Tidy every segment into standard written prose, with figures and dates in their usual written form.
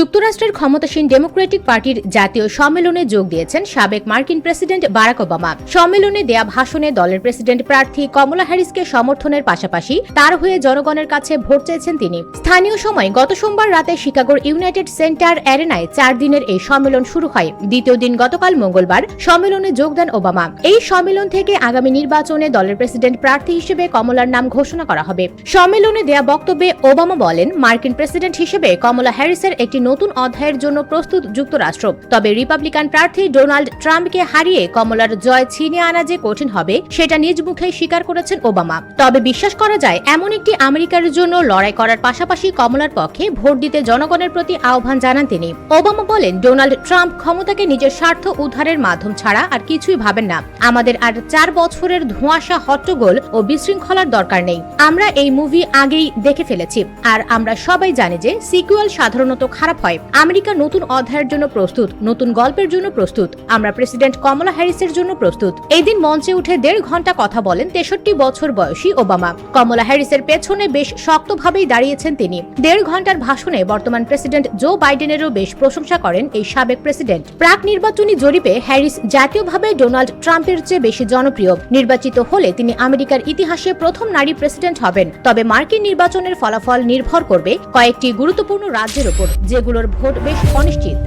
যুক্তরাষ্ট্রের ক্ষমতাসীন ডেমোক্রেটিক পার্টির জাতীয় সম্মেলনে যোগ দিয়েছেন সাবেক মার্কিন প্রেসিডেন্ট বারাক ওবামা। সম্মেলনে দেয়া ভাষণে দলের প্রেসিডেন্ট প্রার্থী কমলা হ্যারিসকে সমর্থনের পাশাপাশি তার হয়ে জনগণের কাছে ভোট চেয়েছেন তিনি। স্থানীয় সময় গত সোমবার রাতে শিকাগোর ইউনাইটেড সেন্টার অ্যারেনায় 4 দিনের এই সম্মেলন শুরু হয়। দ্বিতীয় দিন গতকাল মঙ্গলবার সম্মেলনে যোগ দেন ওবামা। এই সম্মেলন থেকে আগামী নির্বাচনে দলের প্রেসিডেন্ট প্রার্থী হিসেবে কমলার নাম ঘোষণা করা হবে। সম্মেলনে দেয়া বক্তব্যে ওবামা বলেন, মার্কিন প্রেসিডেন্ট হিসেবে কমলা হ্যারিসের একটি নতুন অধ্যায়ের জন্য প্রস্তুত যুক্তরাষ্ট্র। তবে রিপাবলিকান প্রার্থী ডোনাল্ড ট্রাম্পকে হারিয়ে কমলার জয় ছিনিয়ে আনা যে কঠিন হবে সেটা নিজ মুখে স্বীকার করেছেন ওবামা। তবে বিশ্বাস করা যায় এমন একটি আমেরিকার জন্য লড়াই করার পাশাপাশি কমলার পক্ষে ভোট দিতে জনগণের প্রতি আহ্বান জানান তিনি। ওবামা বলেন, ডোনাল্ড ট্রাম্প ক্ষমতাকে নিজের স্বার্থ উদ্ধারের মাধ্যম ছাড়া আর কিছুই ভাবেন না। আমাদের আর 4 বছরের ধোঁয়াশা, হট্টগোল ও বিশৃঙ্খলার দরকার নেই। আমরা এই মুভি আগেই দেখে ফেলেছি আর আমরা সবাই জানি যে সিকুয়েল সাধারণত খারাপ হয়। আমেরিকা নতুন অধ্যায়ের জন্য প্রস্তুত, নতুন গল্পের জন্য প্রস্তুত। আমরা প্রেসিডেন্ট কমলা হ্যারিসের জন্য প্রস্তুত। এই দিন মঞ্চে উঠে 1.5 ঘন্টা কথা বলেন 63 বছর বয়সী ওবামা। কমলা হ্যারিসের পেছনে বেশ শক্তভাবেই দাঁড়িয়েছেন তিনি। 1.5 ঘন্টার ভাষণে বর্তমান প্রেসিডেন্ট জো বাইডেনেরও বেশ প্রশংসা করেন এই সাবেক প্রেসিডেন্ট। প্রাক নির্বাচনী জরিপে হ্যারিস জাতীয়ভাবে ডোনাল্ড ট্রাম্পের চেয়ে বেশি জনপ্রিয়। নির্বাচিত হলে তিনি আমেরিকার ইতিহাসে প্রথম নারী প্রেসিডেন্ট হবেন। তবে মার্কিন নির্বাচনের ফলাফল নির্ভর করবে কয়েকটি গুরুত্বপূর্ণ রাজ্যের উপর, যেগুলোর ভোট বেশ অনিশ্চিত।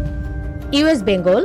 ইউএস বেঙ্গল।